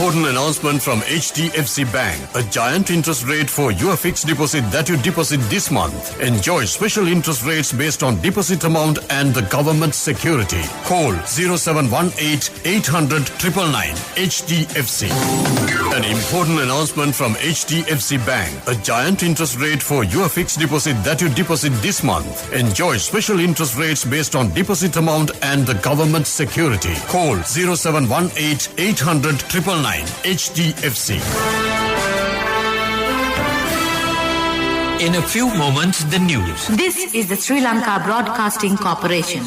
important announcement from HDFC Bank. A giant interest rate for your fixed deposit that you deposit this month. Enjoy special interest rates based on deposit amount and the government security. Call 0718 800 999 HDFC. An important announcement from HDFC Bank. A giant interest rate for your fixed deposit that you deposit this month. Enjoy special interest rates based on deposit amount and the government security. Call 0718 800 999 HDFC. In a few moments, the news. This is the Sri Lanka Broadcasting Corporation.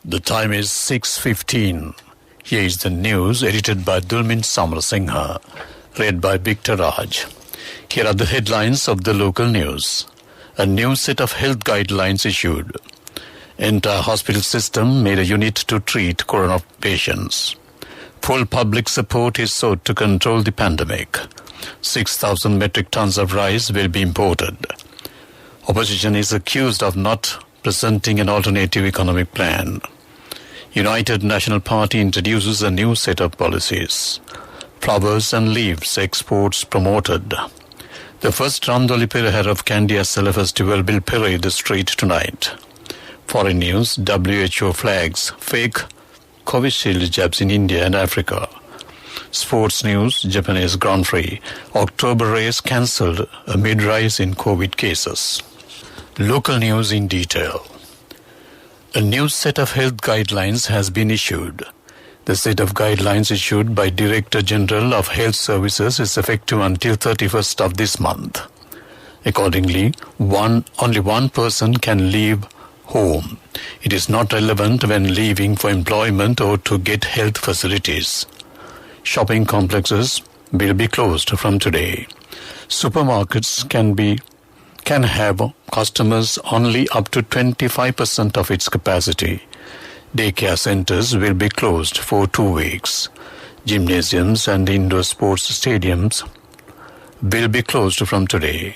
The time is 6:15. Here is the news edited by Dulmin Samarasinghe, read by Victor Raj. Here are the headlines of the local news. A new set of health guidelines issued. Entire hospital system made a unit to treat corona patients. Full public support is sought to control the pandemic. 6,000 metric tons of rice will be imported. Opposition is accused of not presenting an alternative economic plan. United National Party introduces a new set of policies. Flowers and leaves exports promoted. The first Randoli Perahar of Kandy SLA Festival will parade the street tonight. Foreign news, WHO flags fake Covishield jabs in India and Africa. Sports news, Japanese Grand Prix. October race cancelled amid rise in COVID cases. Local news in detail. A new set of health guidelines has been issued. The set of guidelines issued by Director General of Health Services is effective until 31st of this month. Accordingly, only one person can leave home. It is not relevant when leaving for employment or to get health facilities. Shopping complexes will be closed from today. Supermarkets can have customers only up to 25% of its capacity. Daycare centers will be closed for 2 weeks. Gymnasiums and indoor sports stadiums will be closed from today.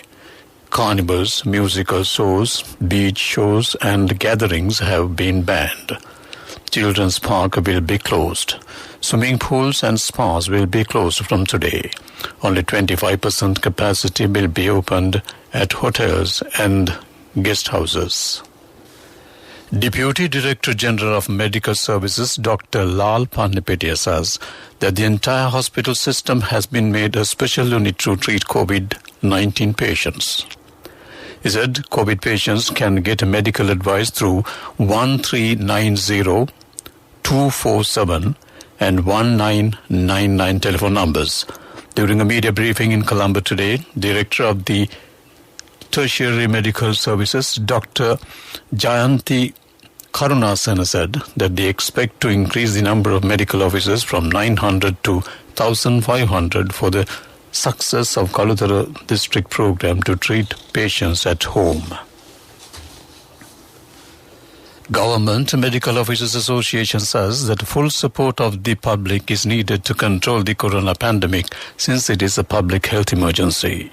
Carnivals, musical shows, beach shows and gatherings have been banned. Children's park will be closed. Swimming pools and spas will be closed from today. Only 25% capacity will be opened at hotels and guest houses. Deputy Director General of Medical Services Dr. Lal Pandipetia says that the entire hospital system has been made a special unit to treat COVID-19 patients. He said COVID patients can get medical advice through 1390 247 and 1999 telephone numbers. During a media briefing in Colombo today, Director of the Tertiary Medical Services, Dr. Jayanti Karunasena said that they expect to increase the number of medical officers from 900 to 1,500 for the success of Kalutara district program to treat patients at home. Government Medical Officers Association says that full support of the public is needed to control the corona pandemic since it is a public health emergency.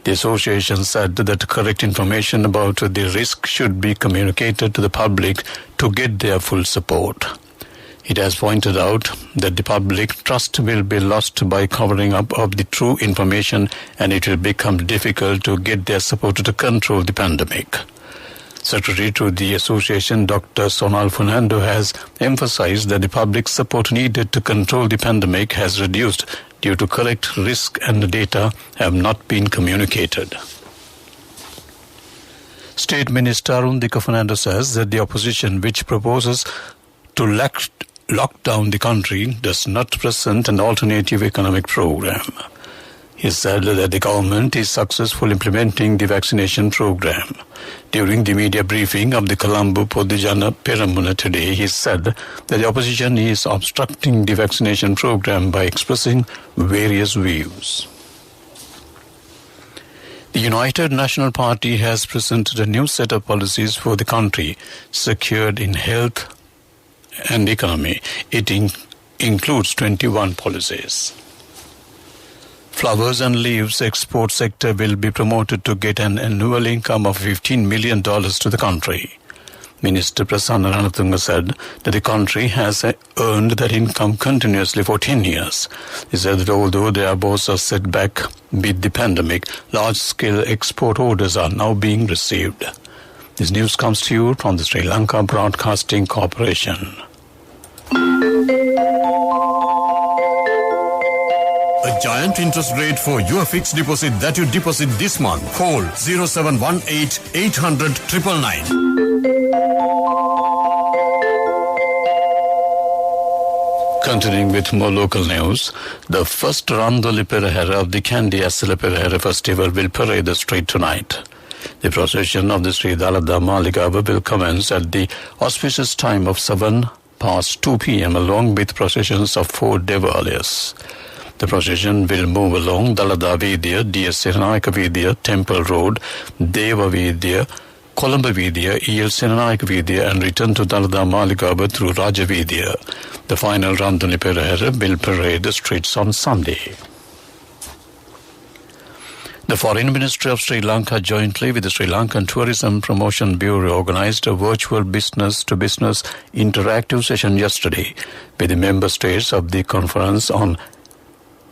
The association said that correct information about the risk should be communicated to the public to get their full support. It has pointed out that the public trust will be lost by covering up of the true information and it will become difficult to get their support to control the pandemic. Secretary to the association, Dr. Sonal Fernando, has emphasized that the public support needed to control the pandemic has reduced due to correct risk and data have not been communicated. State Minister Arundika Fernando says that the opposition, which proposes to lock down the country, does not present an alternative economic program. He said that the government is successful implementing the vaccination program. During the media briefing of the Colombo Podujana Peramuna today, he said that the opposition is obstructing the vaccination program by expressing various views. The United National Party has presented a new set of policies for the country, secured in health and economy. It includes 21 policies. Flowers and leaves export sector will be promoted to get an annual income of $15 million to the country. Minister Prasanna Ranatunga said that the country has earned that income continuously for 10 years. He said that although there was a setback with the pandemic, large-scale export orders are now being received. This news comes to you from the Sri Lanka Broadcasting Corporation. A giant interest rate for your fixed deposit that you deposit this month. Call 0718 800 999. Continuing with more local news, the first Randoli Perahera of the Kandy Asala Perahera Festival will parade the street tonight. The procession of the Sri Dalada Maligava will commence at the auspicious time of 2 p.m. along with processions of 4 Devalis. The procession will move along Dalada Vidya, D.S. Siranayaka Vidya, Temple Road, Deva Vidya, Colombo Vidya, E.L. Siranayaka Vidya and return to Dalada Maligava through Raja Vidya. The final Randhuni Perahera will parade the streets on Sunday. The Foreign Ministry of Sri Lanka jointly with the Sri Lankan Tourism Promotion Bureau organized a virtual business-to-business interactive session yesterday with the member states of the Conference on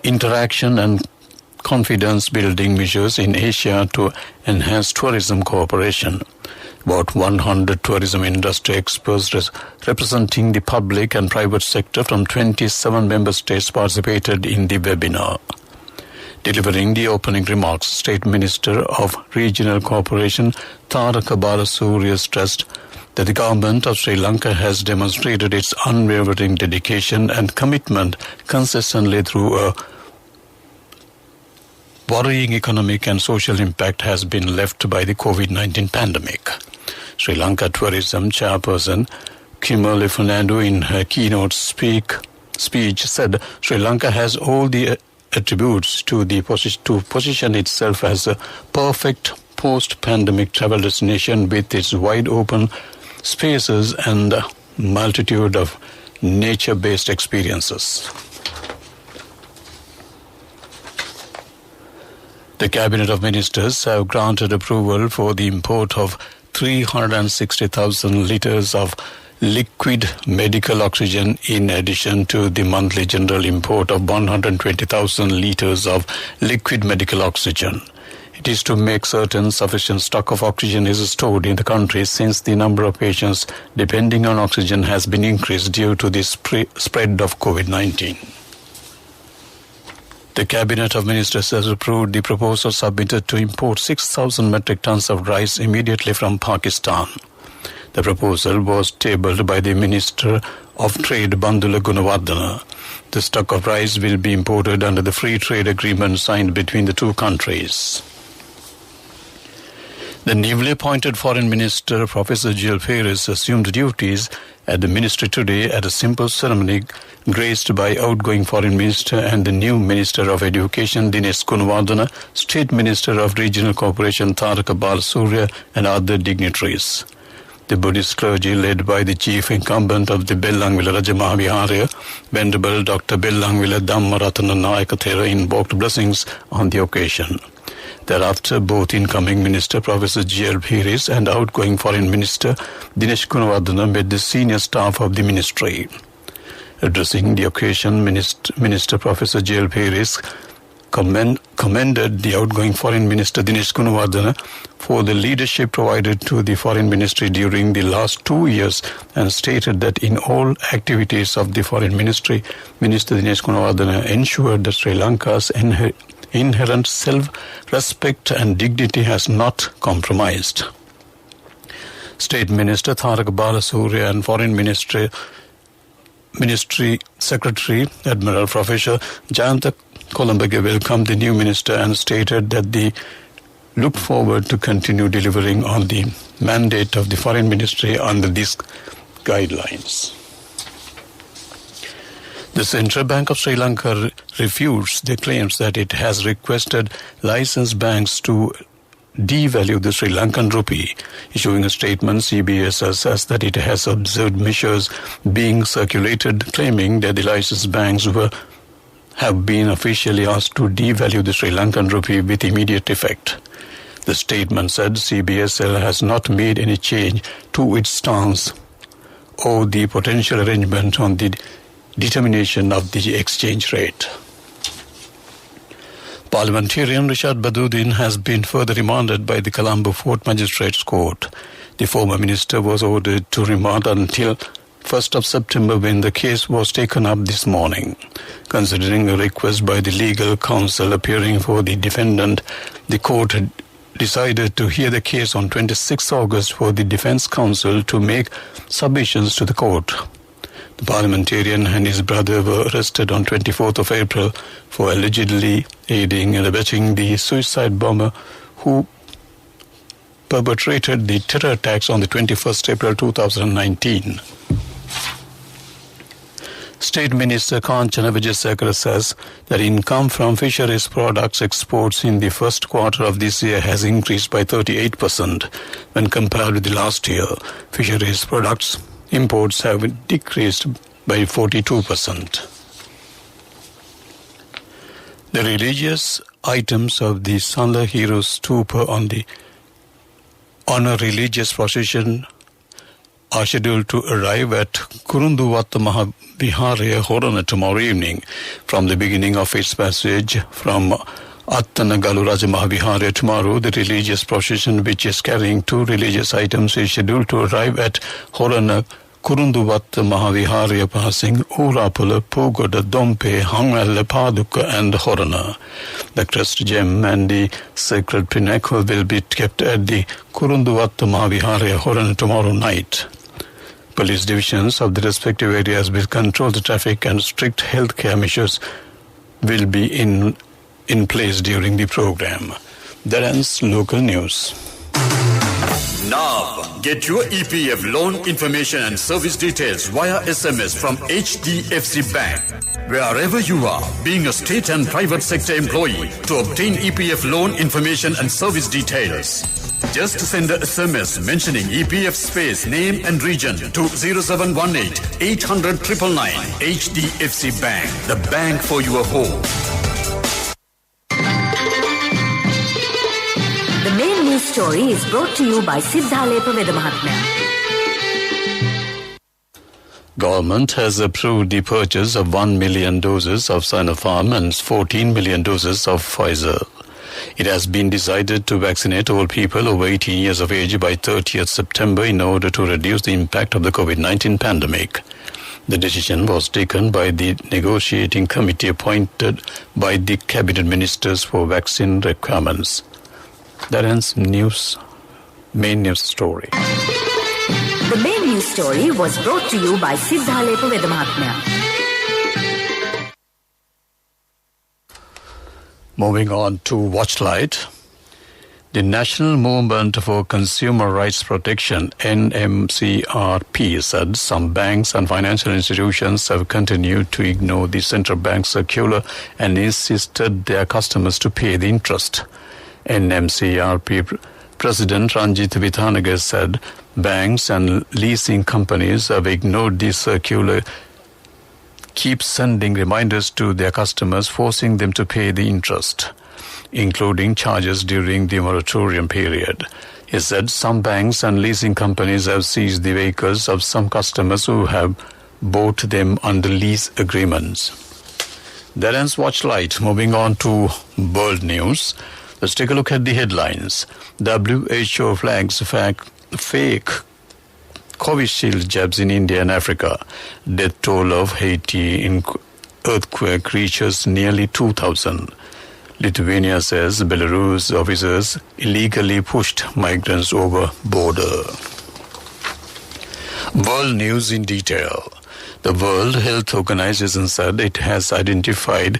Interaction and Confidence-Building Measures in Asia to Enhance Tourism Cooperation. About 100 tourism industry experts representing the public and private sector from 27 member states participated in the webinar. Delivering the opening remarks, State Minister of Regional Cooperation Taraka Balasuriya stressed that the government of Sri Lanka has demonstrated its unwavering dedication and commitment consistently through a worrying economic and social impact has been left by the COVID-19 pandemic. Sri Lanka Tourism Chairperson Kimberly Fernando in her keynote speech said Sri Lanka has all the attributes to position itself as a perfect post-pandemic travel destination with its wide open spaces and a multitude of nature-based experiences. The Cabinet of Ministers have granted approval for the import of 360,000 litres of liquid medical oxygen in addition to the monthly general import of 120,000 litres of liquid medical oxygen. It is to make certain sufficient stock of oxygen is stored in the country since the number of patients depending on oxygen has been increased due to the spread of COVID-19. The Cabinet of Ministers has approved the proposal submitted to import 6,000 metric tons of rice immediately from Pakistan. The proposal was tabled by the Minister of Trade Bandula Gunawardena. The stock of rice will be imported under the free trade agreement signed between the two countries. The newly appointed Foreign Minister, Professor Jill Ferris, assumed duties at the ministry today at a simple ceremony graced by outgoing Foreign Minister and the new Minister of Education, Dinesh Gunawardena, State Minister of Regional Cooperation, Taraka Balasuriya, and other dignitaries. The Buddhist clergy, led by the chief incumbent of the Bellangwila Raja Mahaviharaya, Venerable Dr. Bellangwila Dhammaratana Nayakathera, invoked blessings on the occasion. Thereafter, both incoming Minister Professor G.L. Peiris and outgoing Foreign Minister Dinesh Gunawardena met the senior staff of the ministry. Addressing the occasion, Minister Professor G.L. Peiris commended the outgoing Foreign Minister Dinesh Gunawardena for the leadership provided to the Foreign Ministry during the last 2 years and stated that in all activities of the Foreign Ministry, Minister Dinesh Gunawardena ensured that Sri Lanka's inherent self-respect and dignity has not compromised. State Minister Taraka Balasuriya and Foreign Ministry Secretary Admiral Professor Jayanta Columbage welcomed the new minister and stated that they look forward to continue delivering on the mandate of the Foreign Ministry under these guidelines. The Central Bank of Sri Lanka refutes the claims that it has requested licensed banks to devalue the Sri Lankan rupee. Issuing a statement, CBSL says that it has observed measures being circulated claiming that the licensed banks have been officially asked to devalue the Sri Lankan rupee with immediate effect. The statement said CBSL has not made any change to its stance or the potential arrangement on the determination of the exchange rate. Parliamentarian Rishad Baduddin has been further remanded by the Colombo Fort Magistrates Court. The former minister was ordered to remand until 1st of September when the case was taken up this morning. Considering a request by the legal counsel appearing for the defendant, the court had decided to hear the case on 26 August for the defense counsel to make submissions to the court. The parliamentarian and his brother were arrested on 24th of April for allegedly aiding and abetting the suicide bomber who perpetrated the terror attacks on the 21st April 2019. State Minister Kanchana Vijayasekara says that income from fisheries products exports in the first quarter of this year has increased by 38% when compared with the last year. Fisheries products imports have decreased by 42%. The religious items of the Sanla Heroes Stupa on a religious procession are scheduled to arrive at Kurunduvatta Mahaviharaya Horana tomorrow evening. From the beginning of its passage from Attanagalu Raja Mahaviharaya tomorrow, the religious procession, which is carrying two religious items, is scheduled to arrive at Horana Kurunduvatta Mahaviharaya, passing Urapula, Pogoda, Dompe, Hangala, Paduka and Horana. The crest gem and the sacred pinnacle will be kept at the Kurunduvatta Mahaviharaya Horana tomorrow night. Police divisions of the respective areas will control the traffic and strict healthcare measures will be in place during the program. That ends local news. Now, get your EPF loan information and service details via SMS from HDFC Bank. Wherever you are, being a state and private sector employee, to obtain EPF loan information and service details, just send a SMS mentioning EPF space, name and region to 0718 800 999. HDFC Bank, the bank for your home. The main news story is brought to you by Siddhalepa Vedamahatmya. Government has approved the purchase of 1 million doses of Sinopharm and 14 million doses of Pfizer. It has been decided to vaccinate all people over 18 years of age by 30th September in order to reduce the impact of the COVID-19 pandemic. The decision was taken by the negotiating committee appointed by the cabinet ministers for vaccine requirements. That ends main news story. The main news story was brought to you by Siddhalepa Vedamahatmya. Moving on to Watchlight. The National Movement for Consumer Rights Protection, NMCRP, said some banks and financial institutions have continued to ignore the central bank circular and insisted their customers to pay the interest. NMCRP President Ranjit Vitanagar said banks and leasing companies have ignored the circular, keep sending reminders to their customers, forcing them to pay the interest, including charges during the moratorium period. He said some banks and leasing companies have seized the vehicles of some customers who have bought them under lease agreements. That ends Watchlight. Moving on to world news. Let's take a look at the headlines. WHO flags fake Covishield jabs in India and Africa. Death toll of Haiti in earthquake reaches nearly 2,000. Lithuania says Belarus officers illegally pushed migrants over border. World news in detail. The World Health Organization said it has identified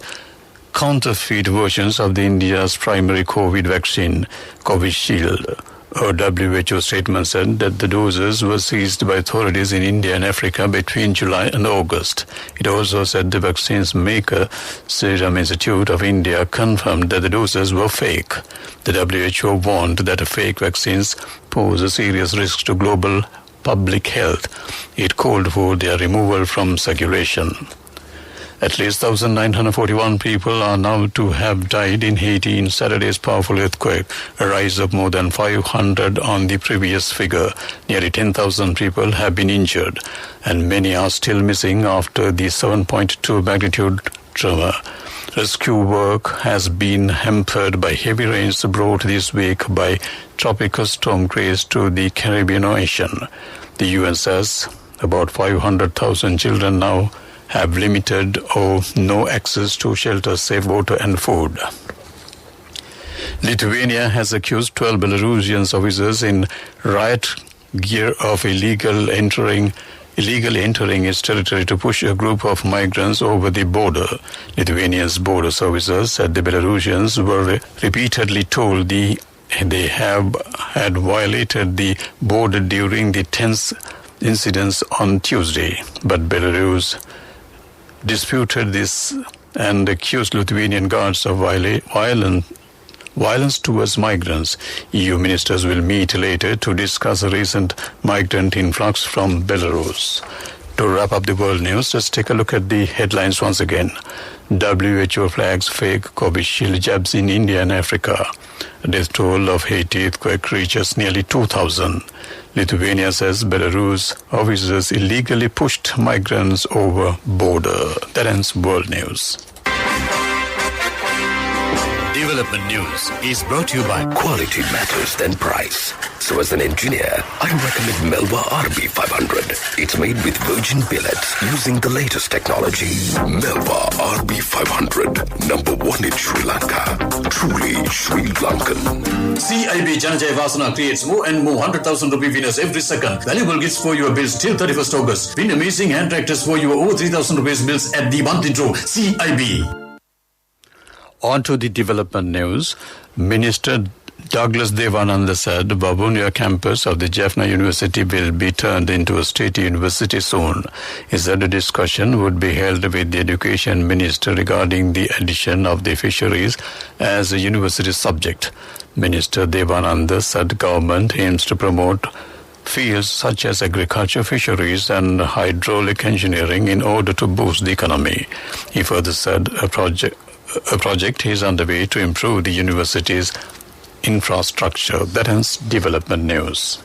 counterfeit versions of the India's primary COVID vaccine, Covishield, A WHO statement said that the doses were seized by authorities in India and Africa between July and August. It also said the vaccine's maker, Serum Institute of India, confirmed that the doses were fake. The WHO warned that fake vaccines pose a serious risk to global public health. It called for their removal from circulation. At least 1,941 people are now to have died in Haiti in Saturday's powerful earthquake, a rise of more than 500 on the previous figure. Nearly 10,000 people have been injured, and many are still missing after the 7.2 magnitude tremor. Rescue work has been hampered by heavy rains brought this week by tropical storm Grace to the Caribbean Ocean. The UN says about 500,000 children now have limited or no access to shelter, safe water and food. Lithuania has accused 12 Belarusian officers in riot gear of illegally entering its territory to push a group of migrants over the border. Lithuania's border services said the Belarusians were repeatedly told they had violated the border during the tense incidents on Tuesday, but Belarus disputed this and accused Lithuanian guards of violence towards migrants. EU ministers will meet later to discuss a recent migrant influx from Belarus. To wrap up the world news, let's take a look at the headlines once again. WHO flags fake Covishield jabs in India and Africa. Death toll of Haiti earthquake reaches nearly 2,000. Lithuania says Belarus officers illegally pushed migrants over border. That ends world news. Development News is brought to you by Quality matters than price. So as an engineer, I recommend Melva RB500. It's made with virgin billets using the latest technology. Melva RB500, number one in Sri Lanka. Truly Sri Lankan. CIB Janajay Vasana creates more and more 100,000 rupee winners every second. Valuable gifts for your bills till 31st August. Win amazing hand tractors for your over 3,000 rupees bills at the monthly draw. CIB. On to the development news. Minister Douglas Devananda said Babunia campus of the Jaffna University will be turned into a state university soon. He said a discussion would be held with the education minister regarding the addition of the fisheries as a university subject. Minister Devananda said government aims to promote fields such as agriculture, fisheries and hydraulic engineering in order to boost the economy. He further said a project is underway to improve the university's infrastructure. That ends development news.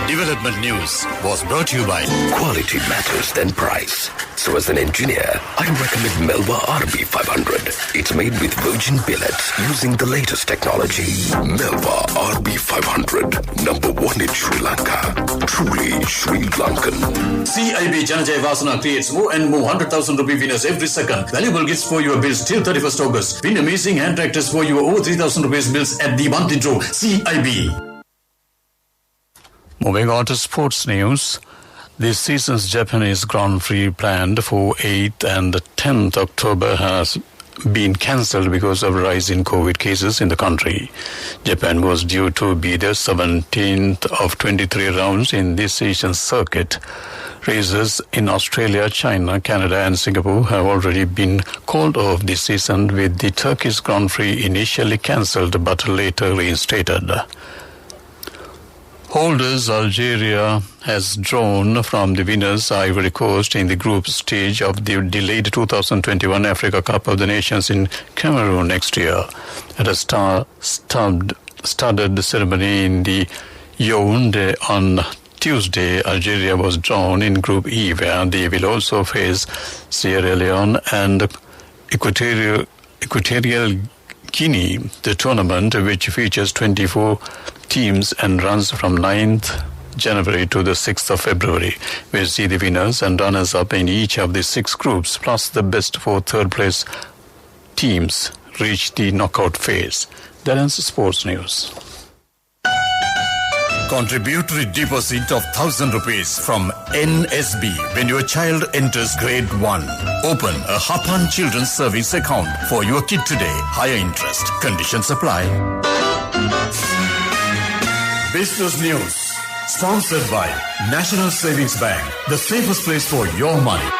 Development News was brought to you by Quality matters than price. So as an engineer, I recommend Melva RB500. It's made with virgin billets using the latest technology. Melva RB500, number one in Sri Lanka. Truly Sri Lankan. CIB Janajay Vasana creates more and more 100,000 rupee winners every second. Valuable gifts for your bills till 31st August. Win amazing hand tractors for your over 3,000 rupees bills at the monthly draw. CIB. Moving on to sports news. This season's Japanese Grand Prix planned for 8th and 10th October has been cancelled because of a rise in COVID cases in the country. Japan was due to be the 17th of 23 rounds in this season's circuit. Races in Australia, China, Canada and Singapore have already been called off this season, with the Turkish Grand Prix initially cancelled but later reinstated. Holders Algeria has drawn from the winners Ivory Coast in the group stage of the delayed 2021 Africa Cup of the Nations in Cameroon next year. At a studded ceremony in the Yaoundé on Tuesday, Algeria was drawn in Group E, where they will also face Sierra Leone and Equatorial Guinea. The tournament, which features 24 teams and runs from 9th January to the 6th of February, will see the winners and runners-up in each of the 6 groups, plus the best 4 third-place teams reach the knockout phase. That ends sports news. Contributory deposit of 1,000 rupees from NSB when your child enters grade 1. Open a Hapan Children's Savings account for your kid today. Higher interest. Conditions apply. Business News. Sponsored by National Savings Bank, the safest place for your money.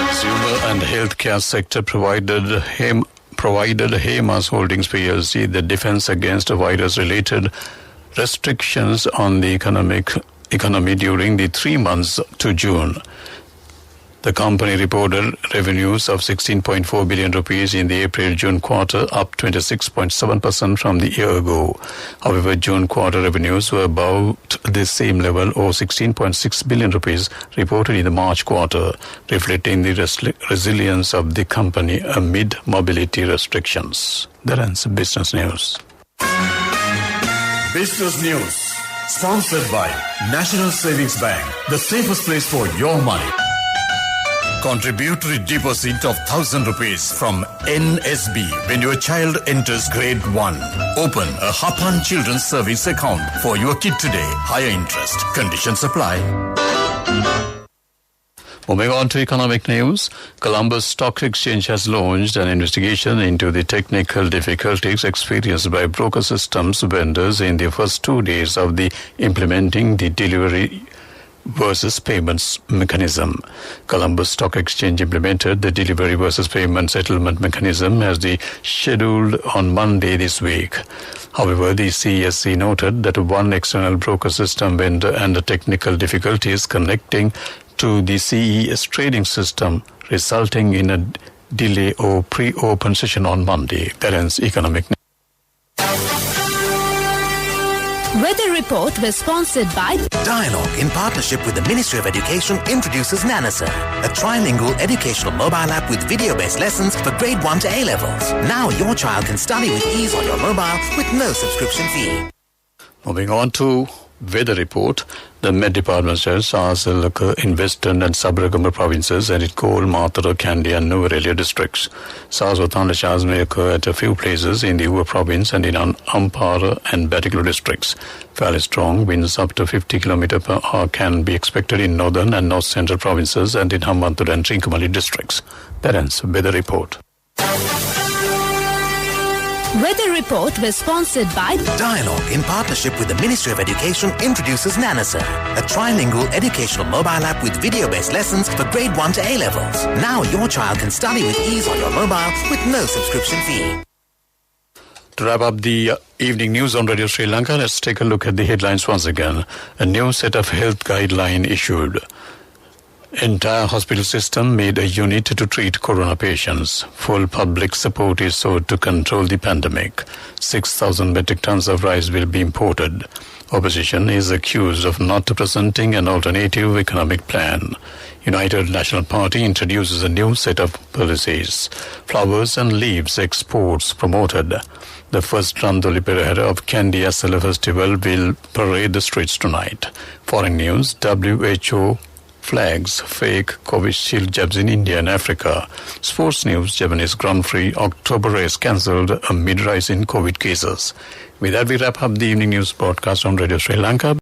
Consumer and healthcare sector provided Hemas Holdings PLC the defense against virus-related restrictions on the economy during the 3 months to June. The company reported revenues of 16.4 billion rupees in the April-June quarter, up 26.7% from the year ago. However, June quarter revenues were about the same level, or 16.6 billion rupees, reported in the March quarter, reflecting the resilience of the company amid mobility restrictions. That ends Business News. Business News. Sponsored by National Savings Bank, the safest place for your money. Contributory deposit of 1,000 rupees from NSB when your child enters grade 1. Open a Hapan Children's Service account for your kid today. Higher interest. Conditions apply. Moving on to economic news, Colombo Stock Exchange has launched an investigation into the technical difficulties experienced by broker systems vendors in the first 2 days of the implementing the delivery versus payments mechanism. Colombo Stock Exchange implemented the delivery versus payment settlement mechanism as the scheduled on Monday this week. However, the CSE noted that one external broker system vendor and the technical difficulties connecting to the CES trading system, resulting in a delay or pre-open session on Monday. That ends economic news. Weather report was sponsored by Dialogue, in partnership with the Ministry of Education, introduces Nanasa, a trilingual educational mobile app with video-based lessons for grade 1 to A-levels. Now your child can study with ease on your mobile with no subscription fee. Moving on to weather report. The Met Department says SARS will occur in western and sub-Ragamur provinces and in Kol, Matara, Kandy and Nuvarelia districts. SARS or thundershowers may occur at a few places in the Ua province and in Ampara and Batticaloa districts. Fairly strong winds up to 50 km per hour can be expected in northern and north central provinces and in Hambantota and Trincomalee districts. That ends weather report. Weather report was sponsored by Dialogue, in partnership with the Ministry of Education, introduces Nanasa, a trilingual educational mobile app with video-based lessons for grade 1 to A-levels. Now your child can study with ease on your mobile with no subscription fee. To wrap up the evening news on Radio Sri Lanka, let's take a look at the headlines once again. A new set of health guideline issued. Entire hospital system made a unit to treat corona patients. Full public support is sought to control the pandemic. 6,000 metric tons of rice will be imported. Opposition is accused of not presenting an alternative economic plan. United National Party introduces a new set of policies. Flowers and leaves exports promoted. The first Randoli Perahera of Kandy SLA Festival will parade the streets tonight. Foreign news, WHO flags fake Covishield jabs in India and Africa. Sports news, Japanese Grand Prix October race cancelled amid rise in COVID cases. With that, we wrap up the evening news broadcast on Radio Sri Lanka.